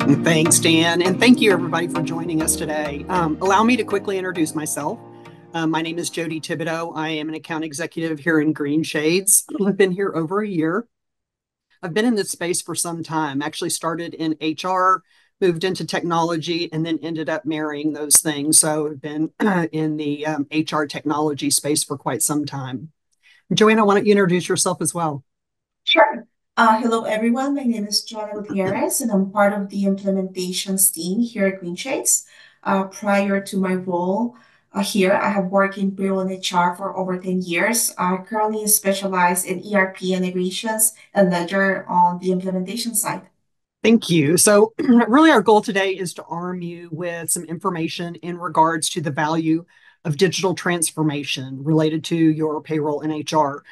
Thanks, Dan, and thank you everybody for joining us today. Allow me to quickly introduce myself. My name is Jody Thibodeau. I am an account executive here in Greenshades. I've been here over a year. I've been in this space for some time. Actually started in HR, moved into technology, and then ended up marrying those things. So I've been in the HR technology space for quite some time. Joanna, why don't you introduce yourself as well? Sure. Hello, everyone. My name is Joanna Gutierrez, and I'm part of the implementations team here at Greenshades. Prior to my role here, I have worked in payroll and HR for over 10 years. I currently specialize in ERP integrations and ledger on the implementation side. Thank you. So, really, our goal today is to arm you with some information in regards to the value of digital transformation related to your payroll and HR,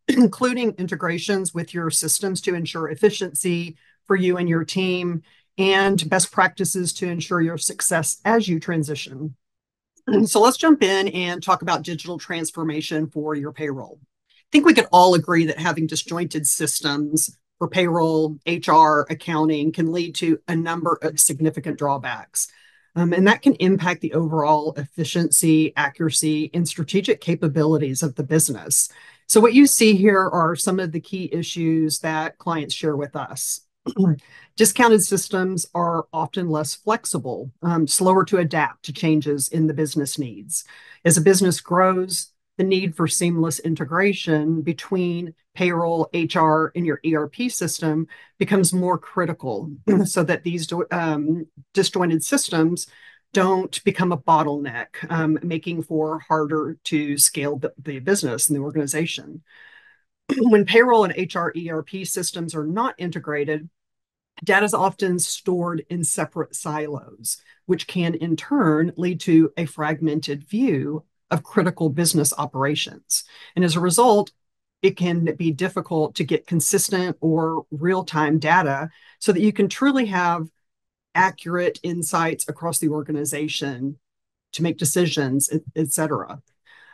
including integrations with your systems to ensure efficiency for you and your team, and best practices to ensure your success as you transition. So, let's jump in and talk about digital transformation for your payroll. I think we could all agree that having disjointed systems for payroll, HR, accounting can lead to a number of significant drawbacks. And that can impact the overall efficiency, accuracy, and strategic capabilities of the business. So, what you see here are some of the key issues that clients share with us. Discounted systems are often less flexible, slower to adapt to changes in the business needs. As a business grows, the need for seamless integration between payroll, HR, and your ERP system becomes more critical so that these disjointed systems don't become a bottleneck, making for harder to scale the business and the organization. When payroll and HR ERP systems are not integrated, data is often stored in separate silos, which can in turn lead to a fragmented view of critical business operations. And as a result, it can be difficult to get consistent or real-time data so that you can truly have accurate insights across the organization to make decisions, et cetera.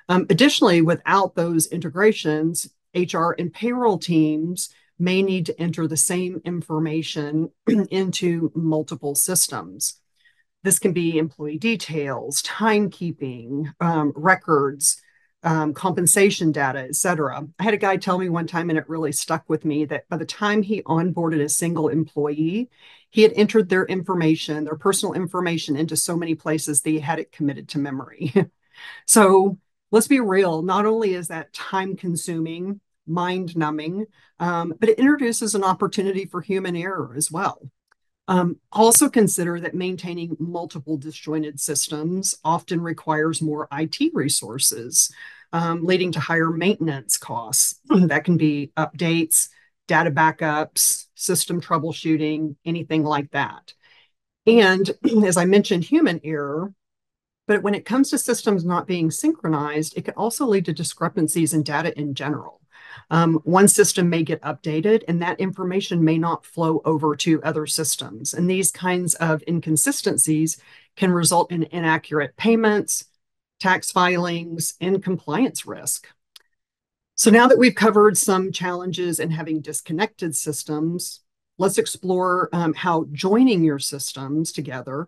Additionally, without those integrations, HR and payroll teams may need to enter the same information into multiple systems. This can be employee details, timekeeping, records, compensation data, et cetera. I had a guy tell me one time, and it really stuck with me, that by the time he onboarded a single employee, he had entered their information, their personal information, into so many places that he had it committed to memory. So let's be real. Not only is that time consuming, mind numbing, but it introduces an opportunity for human error as well. Also consider that maintaining multiple disjointed systems often requires more IT resources, leading to higher maintenance costs. That can be updates, data backups, system troubleshooting, anything like that. And as I mentioned, human error, but when it comes to systems not being synchronized, it can also lead to discrepancies in data in general. One system may get updated and that information may not flow over to other systems. And these kinds of inconsistencies can result in inaccurate payments, tax filings, and compliance risk. So now that we've covered some challenges in having disconnected systems, let's explore how joining your systems together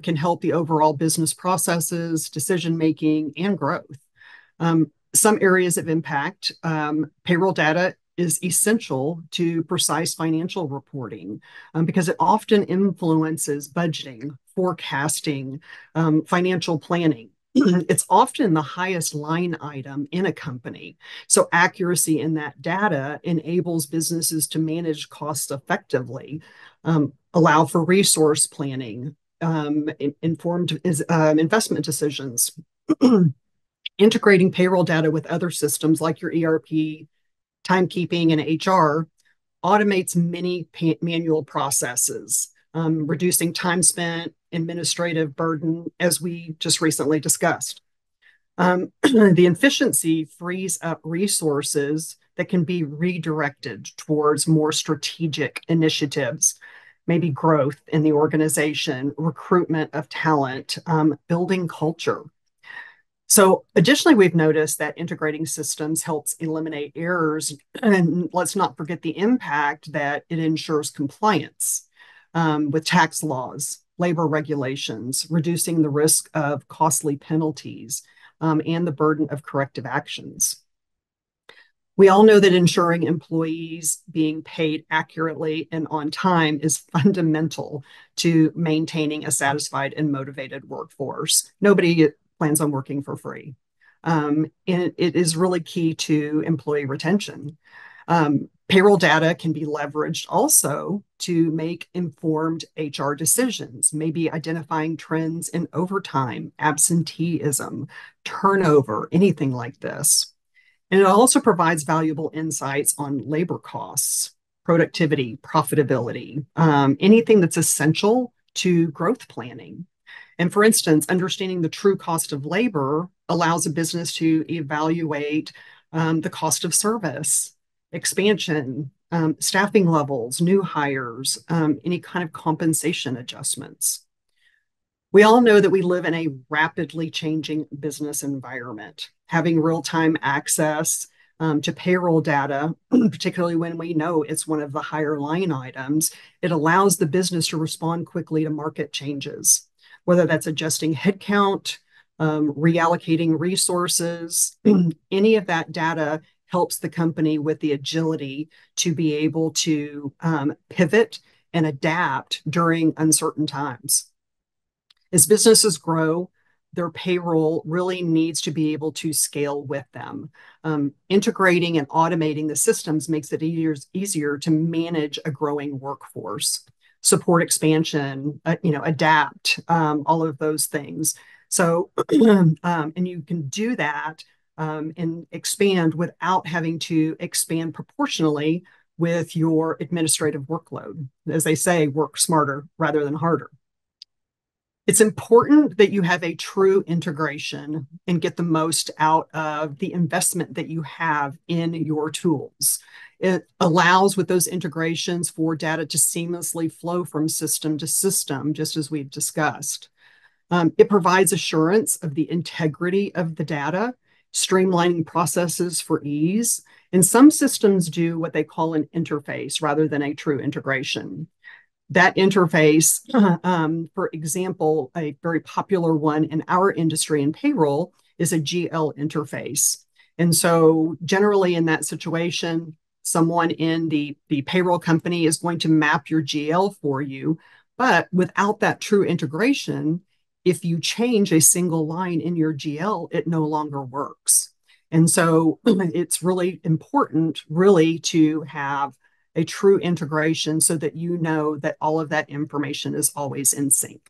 can help the overall business processes, decision making, and growth. Some areas of impact, payroll data is essential to precise financial reporting because it often influences budgeting, forecasting, financial planning. It's often the highest line item in a company. So accuracy in that data enables businesses to manage costs effectively, allow for resource planning, informed investment decisions. Integrating payroll data with other systems like your ERP, timekeeping, and HR automates many manual processes, reducing time spent, administrative burden, as we just recently discussed. The efficiency frees up resources that can be redirected towards more strategic initiatives, maybe growth in the organization, recruitment of talent, building culture. So additionally, we've noticed that integrating systems helps eliminate errors. And let's not forget the impact that it ensures compliance. with tax laws, labor regulations, reducing the risk of costly penalties, and the burden of corrective actions. We all know that ensuring employees being paid accurately and on time is fundamental to maintaining a satisfied and motivated workforce. Nobody plans on working for free. And it is really key to employee retention. Payroll data can be leveraged also to make informed HR decisions, maybe identifying trends in overtime, absenteeism, turnover, anything like this. And it also provides valuable insights on labor costs, productivity, profitability, anything that's essential to growth planning. And for instance, understanding the true cost of labor allows a business to evaluate the cost of service, expansion, staffing levels, new hires, any kind of compensation adjustments. We all know that we live in a rapidly changing business environment. Having real time access to payroll data, particularly when we know it's one of the higher line items, it allows the business to respond quickly to market changes, whether that's adjusting headcount, reallocating resources. Any of that data helps the company with the agility to be able to pivot and adapt during uncertain times. As businesses grow, their payroll really needs to be able to scale with them. Integrating and automating the systems makes it easier to manage a growing workforce, support expansion, adapt, all of those things. So, and you can do that and expand without having to expand proportionally with your administrative workload. As they say, work smarter rather than harder. It's important that you have a true integration and get the most out of the investment that you have in your tools. It allows with those integrations for data to seamlessly flow from system to system, just as we've discussed. It provides assurance of the integrity of the data, streamlining processes for ease. And some systems do what they call an interface rather than a true integration. That interface, for example, a very popular one in our industry in payroll is a GL interface. And so generally in that situation, someone in the payroll company is going to map your GL for you. But without that true integration, if you change a single line in your GL, it no longer works. And so it's really important, really, to have a true integration so that you know that all of that information is always in sync.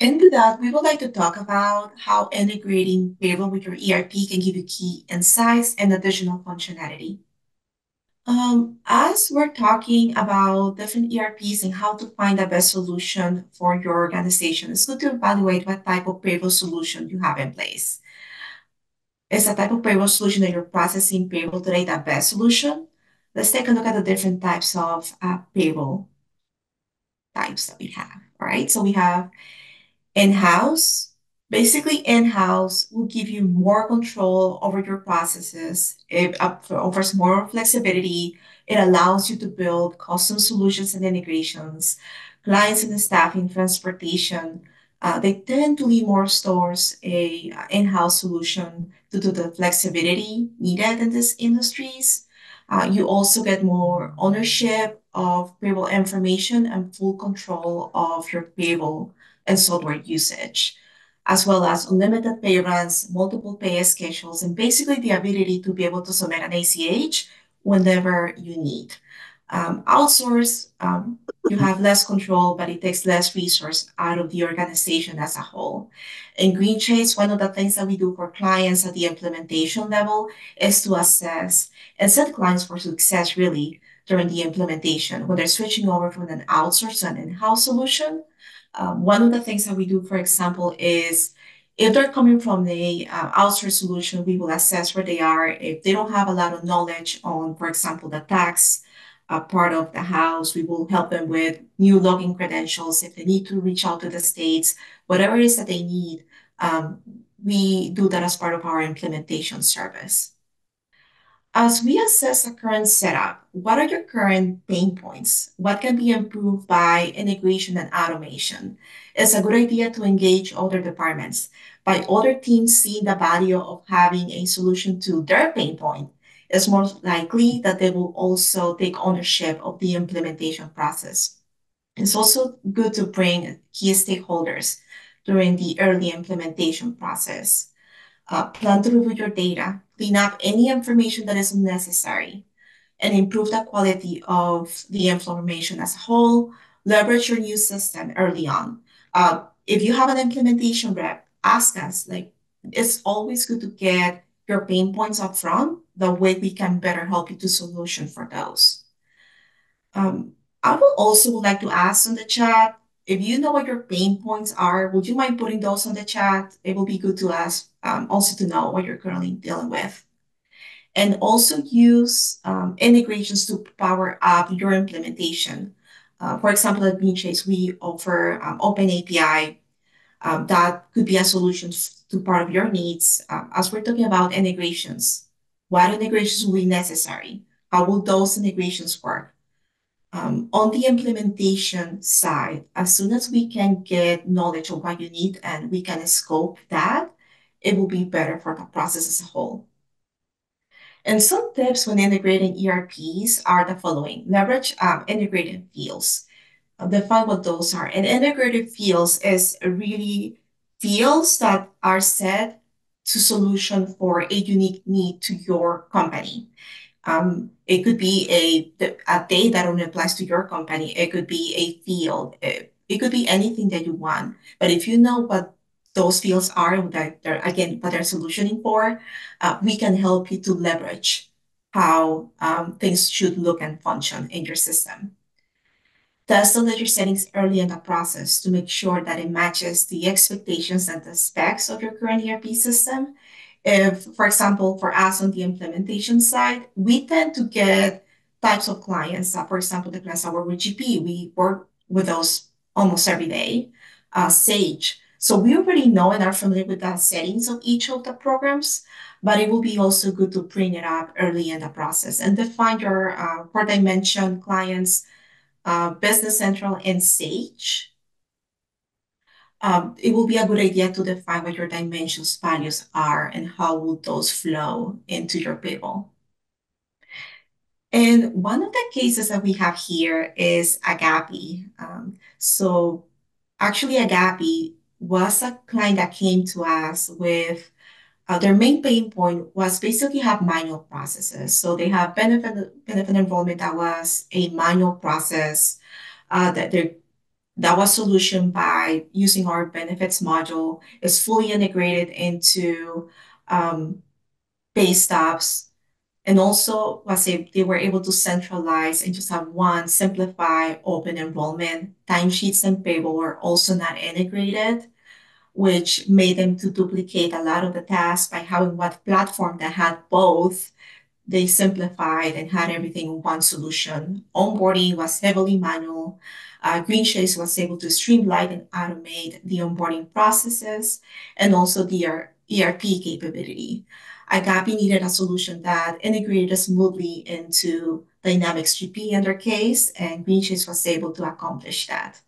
And with that, we would like to talk about how integrating payroll with your ERP can give you key insights and additional functionality. As we're talking about different ERPs and how to find the best solution for your organization, it's good to evaluate what type of payroll solution you have in place. Is the type of payroll solution that you're processing payroll today the best solution? Let's take a look at the different types of payroll types that we have. All right, so we have in-house. Basically, in-house will give you more control over your processes. It offers more flexibility. It allows you to build custom solutions and integrations. Clients in the staffing, transportation, they tend to lean more towards a in-house solution due to the flexibility needed in these industries. You also get more ownership of payroll information and full control of your payroll and software usage, as well as unlimited pay runs, multiple pay schedules, and basically the ability to be able to submit an ACH whenever you need. Outsource, you have less control, but it takes less resource out of the organization as a whole. In Greenshades, one of the things that we do for clients at the implementation level is to assess and set clients for success really during the implementation when they're switching over from an outsourced to an in-house solution. One of the things that we do, for example, is if they're coming from the outsourced solution, we will assess where they are. If they don't have a lot of knowledge on, for example, the tax part of the house, we will help them with new login credentials. If they need to reach out to the states, whatever it is that they need, we do that as part of our implementation service. As we assess the current setup, what are your current pain points? What can be improved by integration and automation? It's a good idea to engage other departments. By other teams seeing the value of having a solution to their pain point, it's more likely that they will also take ownership of the implementation process. It's also good to bring key stakeholders during the early implementation process. Plan to review your data, clean up any information that is unnecessary, and improve the quality of the information as a whole. Leverage your new system early on. If you have an implementation rep, ask us. Like, it's always good to get your pain points up front. The way we can better help you to solution for those. I would also like to ask in the chat, if you know what your pain points are, would you mind putting those on the chat? It will be good to ask, also to know what you're currently dealing with. And also use integrations to power up your implementation. For example, at Greenshades, we offer Open API. That could be a solution to part of your needs. As we're talking about integrations, what integrations will be necessary? How will those integrations work? On the implementation side, as soon as we can get knowledge of what you need and we can scope that, it will be better for the process as a whole. And some tips when integrating ERPs are the following. Leverage integrated fields. Define what those are. And integrated fields is really fields that are set to solution for a unique need to your company. It could be a date that only applies to your company. It could be a field. It could be anything that you want. But if you know what those fields are, that they're, again, what they're solutioning for, we can help you to leverage how things should look and function in your system. Test the ledger settings early in the process to make sure that it matches the expectations and the specs of your current ERP system. If, for example, for us on the implementation side, we tend to get types of clients that, for example, the clients that work with GP, we work with those almost every day, Sage. So we already know and are familiar with the settings of each of the programs, but it will be also good to bring it up early in the process and define your core dimension clients, Business Central, and Sage. It will be a good idea to define what your dimensions values are and how will those flow into your payroll. And one of the cases that we have here is Agape. So actually Agape was a client that came to us with their main pain point was basically have manual processes. So they have benefit enrollment that was a manual process that was solutioned by using our benefits module. It's fully integrated into pay stubs. And also they were able to centralize and just have one simplified open enrollment. Timesheets and payroll were also not integrated, which made them to duplicate a lot of the tasks. By having one platform that had both, they simplified and had everything in one solution. Onboarding was heavily manual. Greenshades was able to streamline and automate the onboarding processes and also the ERP capability. Agape needed a solution that integrated smoothly into Dynamics GP in their case, and Greenshades was able to accomplish that.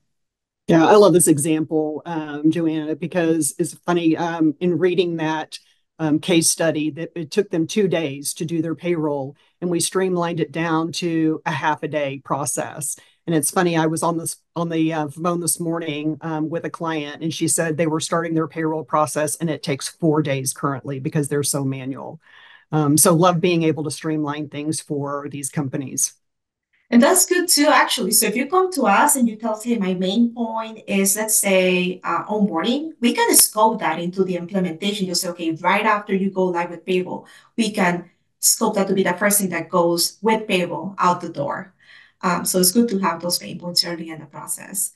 Yeah, I love this example, Joanna, because it's funny in reading that case study that it took them 2 days to do their payroll, and we streamlined it down to a half a day process. And it's funny, I was on the phone this morning with a client, and she said they were starting their payroll process, and it takes 4 days currently because they're so manual. So love being able to streamline things for these companies. And that's good too, actually. So if you come to us and you tell us, hey, my main point is, let's say, onboarding, we can scope that into the implementation. You say, okay, right after you go live with payroll, we can scope that to be the first thing that goes with payroll out the door. So it's good to have those pain points early in the process.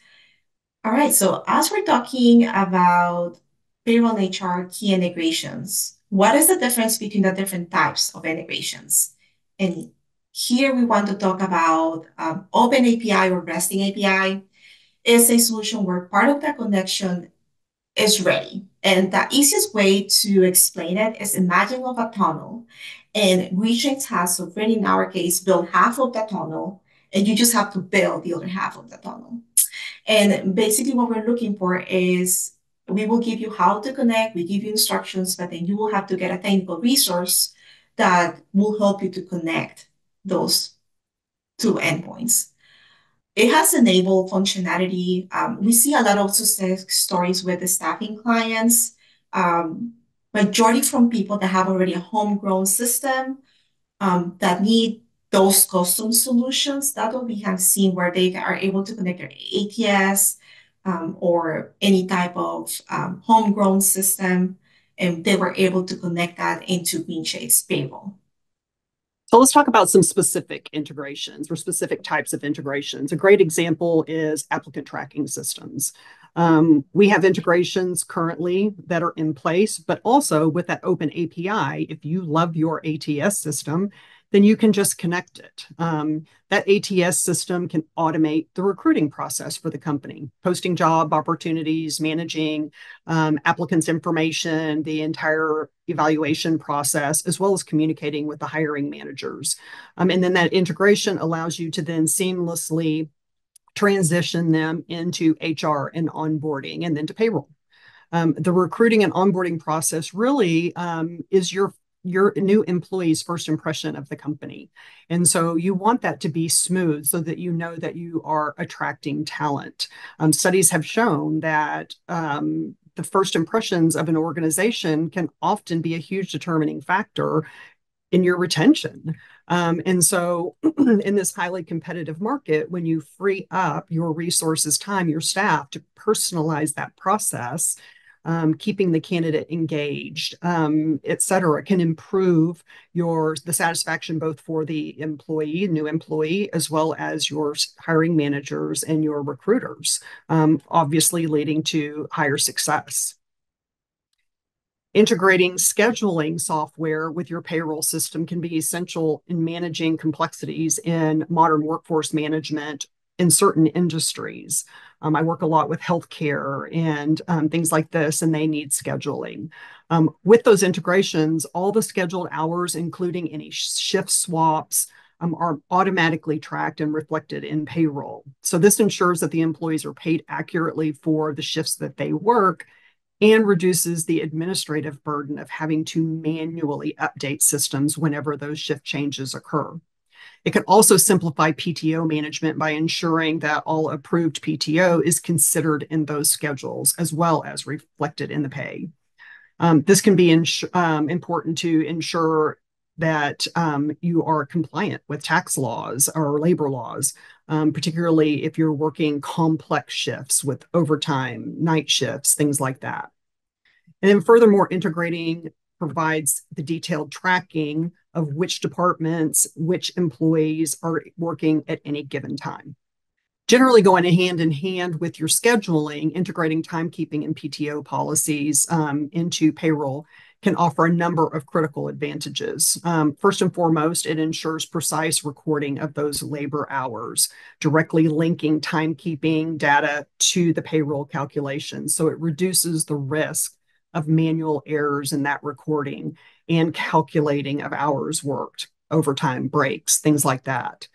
All right, so as we're talking about payroll HR key integrations, what is the difference between the different types of integrations? And here we want to talk about Open API or RESting API is a solution where part of the connection is ready And the easiest way to explain it is imagine of a tunnel, and Greenshades has, so really in our case, built half of the tunnel, and you just have to build the other half of the tunnel. And basically what we're looking for is we will give you how to connect, we give you instructions, but then you will have to get a technical resource that will help you to connect those two endpoints. It has enabled functionality. We see a lot of success stories with the staffing clients, majority from people that have already a homegrown system that need those custom solutions. That's what we have seen where they are able to connect their ATS or any type of homegrown system, and they were able to connect that into Greenshades Payroll. So let's talk about some specific integrations or specific types of integrations. A great example is applicant tracking systems. We have integrations currently that are in place, but also with that open API, if you love your ATS system, then you can just connect it. That ATS system can automate the recruiting process for the company, posting job opportunities, managing applicants' information, the entire evaluation process, as well as communicating with the hiring managers. And then that integration allows you to then seamlessly transition them into HR and onboarding and then to payroll. The recruiting and onboarding process really is your new employee's first impression of the company. And so you want that to be smooth so that you know that you are attracting talent. Studies have shown that the first impressions of an organization can often be a huge determining factor in your retention. And so in this highly competitive market, when you free up your resources, time, your staff to personalize that process, keeping the candidate engaged, et cetera, can improve the satisfaction both for the employee, new employee, as well as your hiring managers and your recruiters, obviously leading to higher success. Integrating scheduling software with your payroll system can be essential in managing complexities in modern workforce management in certain industries. I work a lot with healthcare and things like this, and they need scheduling. With those integrations, all the scheduled hours, including any shift swaps, are automatically tracked and reflected in payroll. So this ensures that the employees are paid accurately for the shifts that they work and reduces the administrative burden of having to manually update systems whenever those shift changes occur. It can also simplify PTO management by ensuring that all approved PTO is considered in those schedules as well as reflected in the pay. This can be important to ensure that you are compliant with tax laws or labor laws, particularly if you're working complex shifts with overtime, night shifts, things like that. And then furthermore, integrating provides the detailed tracking of which departments, which employees are working at any given time. Generally going hand in hand with your scheduling, integrating timekeeping and PTO policies into payroll can offer a number of critical advantages. First and foremost, it ensures precise recording of those labor hours, directly linking timekeeping data to the payroll calculations. So it reduces the risk of manual errors in that recording and calculating of hours worked, overtime breaks, things like that.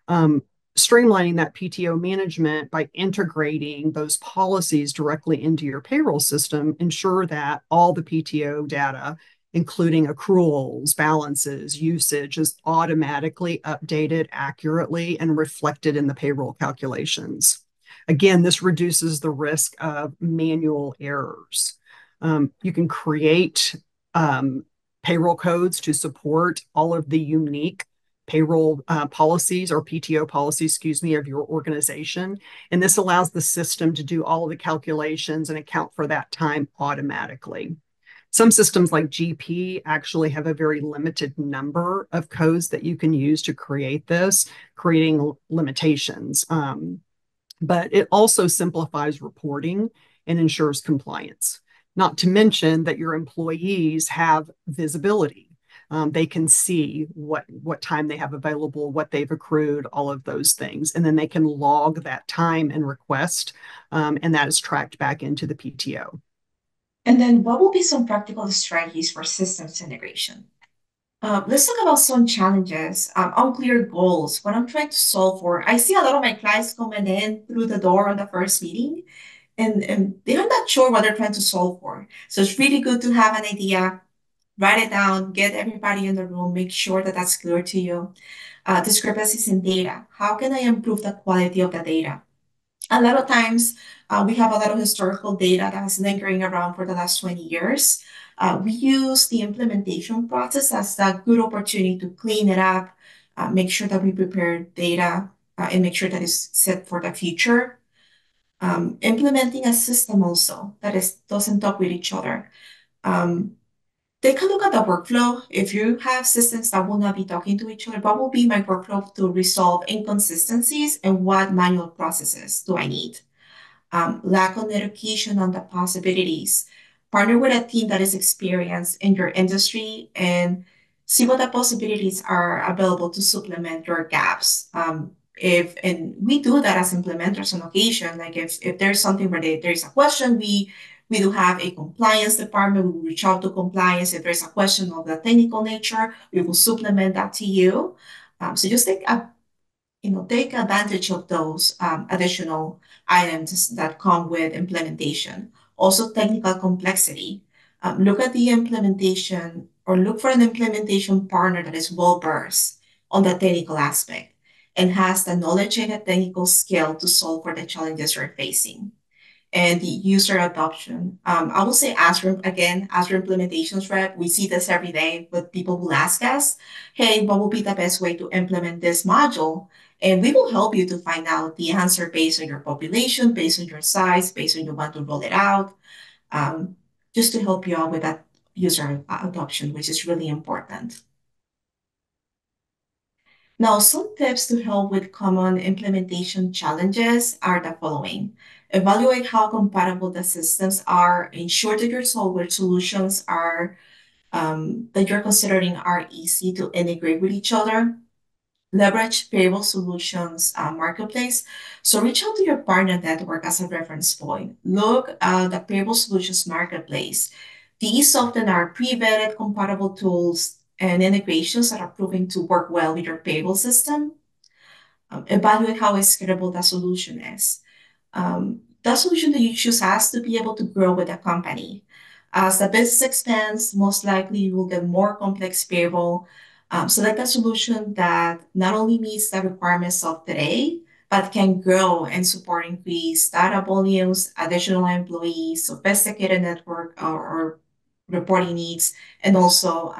Streamlining that PTO management by integrating those policies directly into your payroll system ensure that all the PTO data, including accruals, balances, usage, is automatically updated accurately and reflected in the payroll calculations. Again, this reduces the risk of manual errors. You can create payroll codes to support all of the unique payroll policies or PTO policies, excuse me, of your organization. And this allows the system to do all of the calculations and account for that time automatically. Some systems like GP actually have a very limited number of codes that you can use to create this, creating limitations. But it also simplifies reporting and ensures compliance. Not to mention that your employees have visibility. They can see what time they have available, what they've accrued, all of those things. And then they can log that time and request, and that is tracked back into the PTO. And then what will be some practical strategies for systems integration? Let's talk about some challenges, unclear goals. What I'm trying to solve for, I see a lot of my clients coming in through the door on the first meeting, and they're not sure what they're trying to solve for. So it's really good to have an idea, write it down, get everybody in the room, make sure that that's clear to you. Discrepancies in data. How can I improve the quality of the data? A lot of times, we have a lot of historical data that's lingering around for the last 20 years. We use the implementation process as a good opportunity to clean it up, make sure that we prepare data, and make sure that it's set for the future. Implementing a system also that doesn't talk with each other. Um, Take a look at the workflow. If you have systems that will not be talking to each other, what will be my workflow to resolve inconsistencies and what manual processes do I need? Lack of education on the possibilities. Partner with a team that is experienced in your industry and see what the possibilities are available to supplement your gaps. If and we do that as implementers on occasion, like if there's something where there's a question, we do have a compliance department. We will reach out to compliance. If there's a question of the technical nature, we will supplement that to you. So just take advantage of those additional items that come with implementation. Also, technical complexity. Look at the implementation or look for an implementation partner that is well versed on the technical aspect and has the knowledge and the technical skill to solve for the challenges you're facing and the user adoption. I will say Azure implementations rep, we see this every day with people who ask us, hey, what will be the best way to implement this module? And we will help you to find out the answer based on your population, based on your size, based on you want to roll it out, um, just to help you out with that user adoption, which is really important. Now, some tips to help with common implementation challenges are the following. Evaluate how compatible the systems are. Ensure that your software solutions are that you're considering are easy to integrate with each other. Leverage Payroll Solutions marketplace. So reach out to your partner network as a reference point. Look at the Payroll Solutions marketplace. These often are pre-vetted compatible tools and integrations that are proving to work well with your payroll system. Evaluate how scalable the solution is. The solution that you choose has to be able to grow with the company. As the business expands, most likely you will get more complex payroll. Select a solution that not only meets the requirements of today, but can grow and support increased data volumes, additional employees, sophisticated network or reporting needs, and also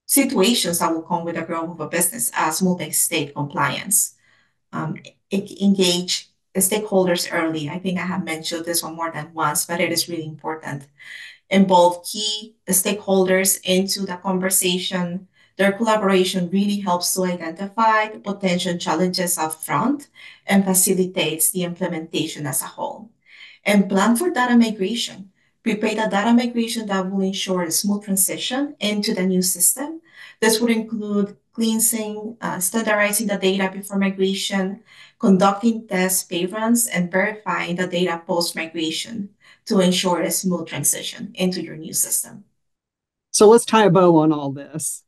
situations that will come with the growth of a business as multi-state compliance. um, Engage the stakeholders early. I think I have mentioned this one more than once, but it is really important. Involve key stakeholders into the conversation. Their collaboration really helps to identify the potential challenges upfront and facilitates the implementation as a whole. And plan for data migration. Prepare the data migration that will ensure a smooth transition into the new system. This would include cleansing, standardizing the data before migration, conducting test pay runs, and verifying the data post-migration to ensure a smooth transition into your new system. So let's tie a bow on all this.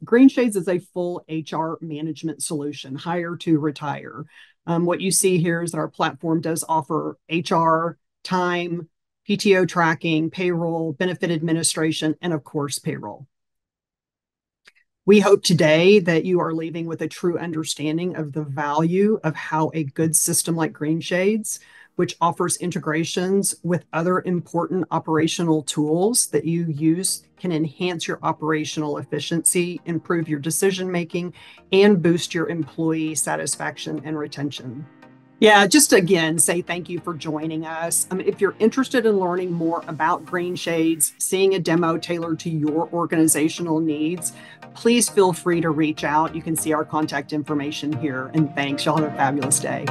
Greenshades is a full HR management solution, hire to retire. What you see here is that our platform does offer HR, time, PTO tracking, payroll, benefit administration, and of course, payroll. We hope today that you are leaving with a true understanding of the value of how a good system like Greenshades, which offers integrations with other important operational tools that you use, can enhance your operational efficiency, improve your decision making, and boost your employee satisfaction and retention. Yeah, just again, say thank you for joining us. If you're interested in learning more about Greenshades, seeing a demo tailored to your organizational needs, please feel free to reach out. You can see our contact information here. And thanks. Y'all have a fabulous day.